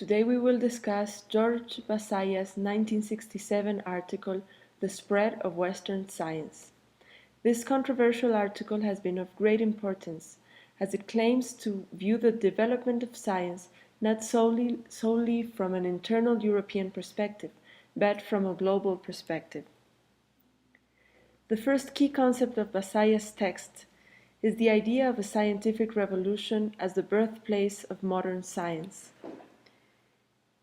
Today we will discuss George Basaya's 1967 article, The Spread of Western Science. This controversial article has been of great importance, as it claims to view the development of science not solely from an internal European perspective, but from a global perspective. The first key concept of Basaya's text is the idea of a scientific revolution as the birthplace of modern science.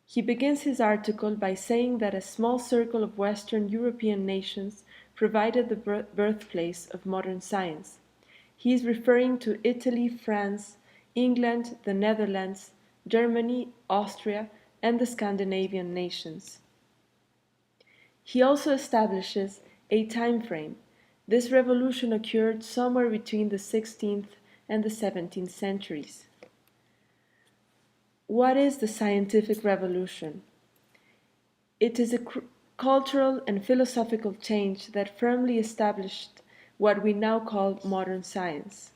He begins his article by saying that a small circle of Western European nations provided the birthplace of modern science. He is referring to Italy, France, England, the Netherlands, Germany, Austria, and the Scandinavian nations. He also establishes a time frame. This revolution occurred somewhere between the 16th and the 17th centuries. What is the scientific revolution? It is a cultural and philosophical change that firmly established what we now call modern science.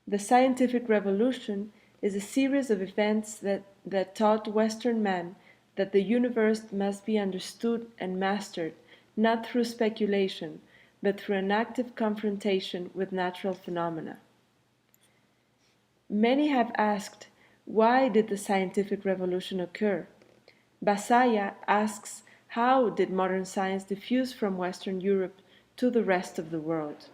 The scientific revolution is a series of events that taught Western man that the universe must be understood and mastered not through speculation, but through an active confrontation with natural phenomena. Many have asked, why did the scientific revolution occur? Basalla asks, how did modern science diffuse from Western Europe to the rest of the world?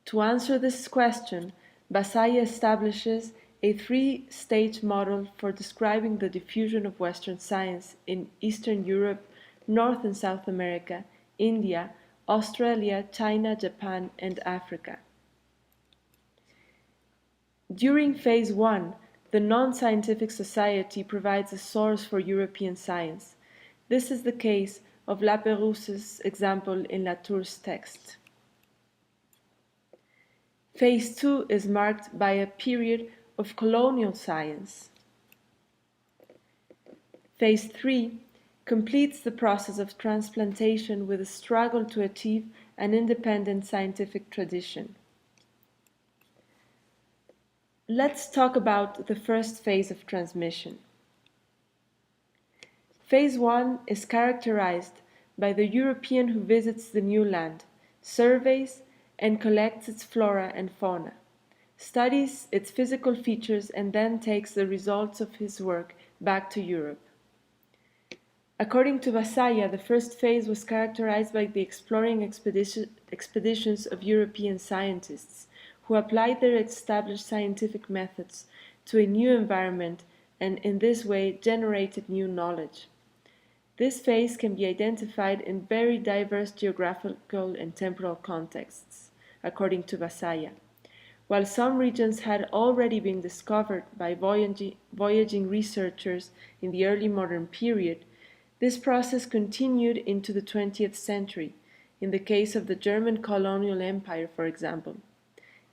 To answer this question, Basalla establishes a three-stage model for describing the diffusion of Western science in Eastern Europe, North and South America, India, Australia, China, Japan, and Africa. During Phase 1, the non-scientific society provides a source for European science. This is the case of Lapérouse's example in Latour's text. Phase 2 is marked by a period of colonial science. Phase 3 completes the process of transplantation with a struggle to achieve an independent scientific tradition. Let's talk about the first phase of transmission. Phase 1 is characterized by the European who visits the new land, surveys and collects its flora and fauna, studies its physical features and then takes the results of his work back to Europe. According to Basalla, the first phase was characterized by the exploring expeditions of European scientists who applied their established scientific methods to a new environment and in this way generated new knowledge. This phase can be identified in very diverse geographical and temporal contexts, according to Basalla. While some regions had already been discovered by voyaging researchers in the early modern period, this process continued into the 20th century, in the case of the German colonial empire, for example.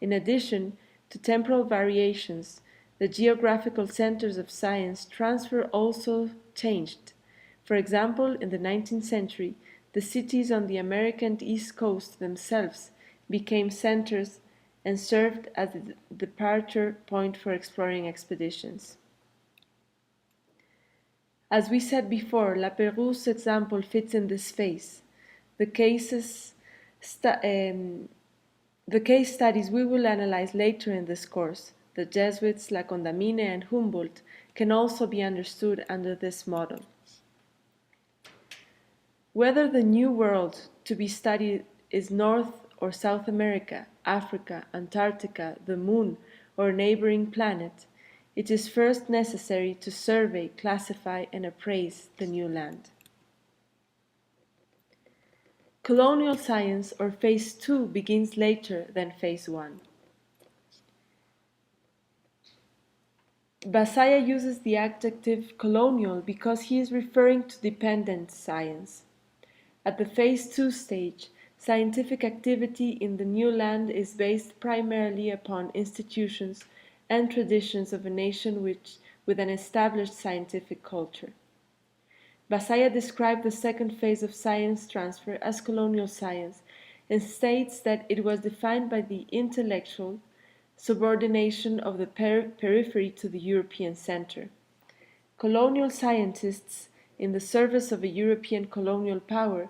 In addition to temporal variations, the geographical centers of science transfer also changed. For example, in the 19th century, the cities on the American East Coast themselves became centers and served as a departure point for exploring expeditions. As we said before, Lapérouse's example fits in this phase. The case studies we will analyze later in this course, the Jesuits, La Condamine, and Humboldt, can also be understood under this model. Whether the New World to be studied is North or South America, Africa, Antarctica, the Moon, or a neighboring planet, it is first necessary to survey, classify, and appraise the new land. Colonial science, or Phase 2, begins later than Phase 1. Basalla uses the adjective colonial because he is referring to dependent science. At the Phase 2 stage, scientific activity in the new land is based primarily upon institutions and traditions of a nation with an established scientific culture. Basalla described the second phase of science transfer as colonial science and states that it was defined by the intellectual, subordination of the periphery to the European center. Colonial scientists in the service of a European colonial power,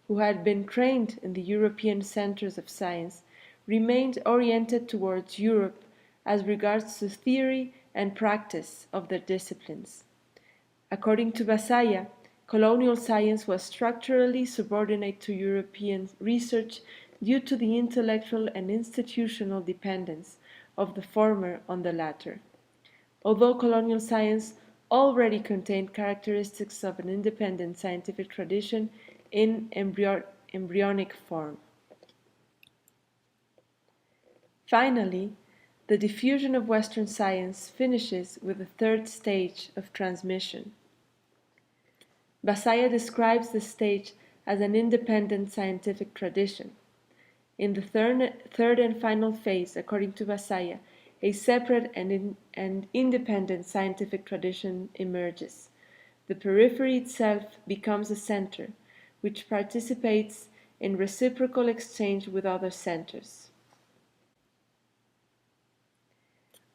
who had been trained in the European centers of science, remained oriented towards Europe as regards the theory and practice of their disciplines. According to Basalla, colonial science was structurally subordinate to European research due to the intellectual and institutional dependence of the former on the latter. Although colonial science already contained characteristics of an independent scientific tradition in embryonic form. Finally, the diffusion of Western science finishes with the third stage of transmission. Basalla describes this stage as an independent scientific tradition. In the third and final phase, according to Basalla, a separate and independent scientific tradition emerges. The periphery itself becomes a center, which participates in reciprocal exchange with other centers.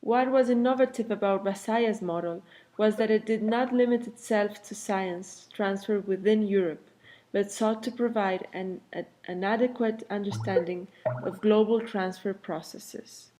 What was innovative about Basalla's model was that it did not limit itself to science transferred within Europe, but sought to provide an adequate understanding of global transfer processes.